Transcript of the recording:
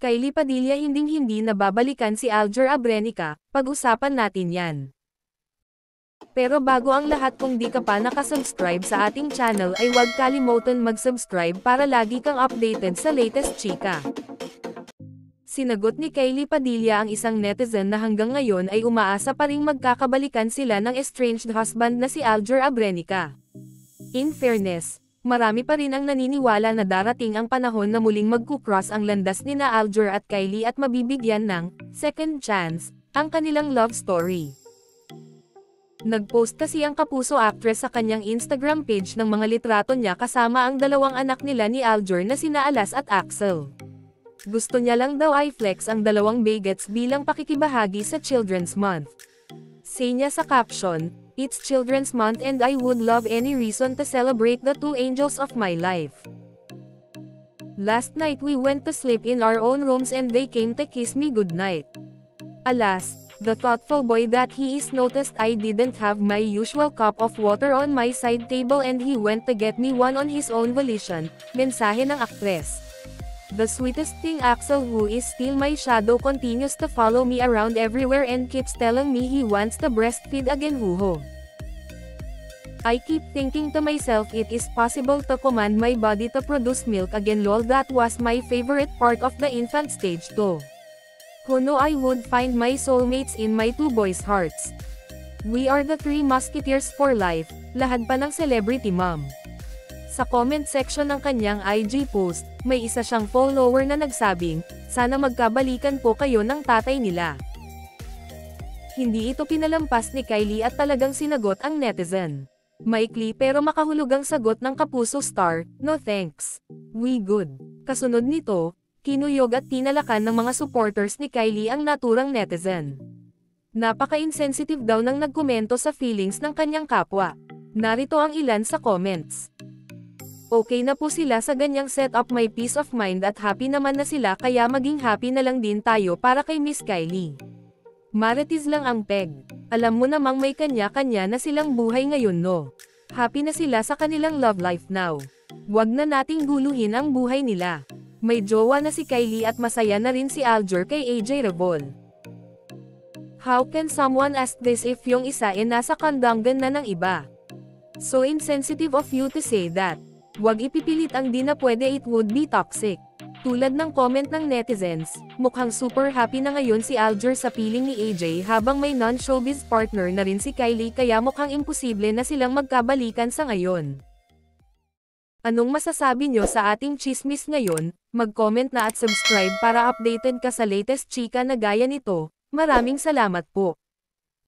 Kylie Padilla hinding-hindi na babalikan si Alger Abrenica, pag-usapan natin yan. Pero bago ang lahat, kung di ka pa nakasubscribe sa ating channel ay huwag kalimutan mag-subscribe para lagi kang updated sa latest chika. Sinagot ni Kylie Padilla ang isang netizen na hanggang ngayon ay umaasa pa ring magkakabalikan sila ng estranged husband na si Alger Abrenica. In fairness, marami pa rin ang naniniwala na darating ang panahon na muling magkukross ang landas nina Alger at Kylie at mabibigyan ng second chance ang kanilang love story. Nagpost kasi ang kapuso actress sa kanyang Instagram page ng mga litrato niya kasama ang dalawang anak nila ni Alger na sina Alas at Axel. Gusto niya lang daw i-flex ang dalawang bagets bilang pakikibahagi sa Children's Month. Say niya sa caption, "It's Children's Month and I would love any reason to celebrate the two angels of my life. Last night we went to sleep in our own rooms and they came to kiss me goodnight. Alas, the thoughtful boy that he is, noticed I didn't have my usual cup of water on my side table and he went to get me one on his own volition," mensahe ng aktres. "The sweetest thing, Axel, who is still my shadow, continues to follow me around everywhere and keeps telling me he wants to breastfeed again, huho. I keep thinking to myself it is possible to command my body to produce milk again, lol, that was my favorite part of the infant stage too. Who knew I would find my soulmates in my two boys' hearts. We are the three musketeers for life," lahad pa ng celebrity mom. Sa comment section ng kanyang IG post, may isa siyang follower na nagsabing, "Sana magkabalikan po kayo ng tatay nila." Hindi ito pinalampas ni Kylie at talagang sinagot ang netizen. Maikli pero makahulugang sagot ng kapuso star, "No thanks. We good." Kasunod nito, kinuyog at tinalakan ng mga supporters ni Kylie ang naturang netizen. Napaka-insensitive daw ng nagkomento sa feelings ng kanyang kapwa. Narito ang ilan sa comments. "Okay na po sila sa ganyang setup, may peace of mind at happy naman na sila, kaya maging happy na lang din tayo para kay Miss Kylie. Marites lang ang peg. Alam mo namang may kanya-kanya na silang buhay ngayon, no? Happy na sila sa kanilang love life now. Wag na nating guluhin ang buhay nila. May jowa na si Kylie at masaya na rin si Alger kay AJ Rebol. How can someone ask this if yung isa nasa kandangan na ng iba? So insensitive of you to say that. Wag ipipilit ang di na pwede, it would be toxic." Tulad ng comment ng netizens, mukhang super happy na ngayon si Alger sa piling ni AJ habang may non-showbiz partner na rin si Kylie, kaya mukhang imposible na silang magkabalikan sa ngayon. Anong masasabi nyo sa ating chismis ngayon? Mag-comment na at subscribe para updated ka sa latest chika na gaya nito. Maraming salamat po.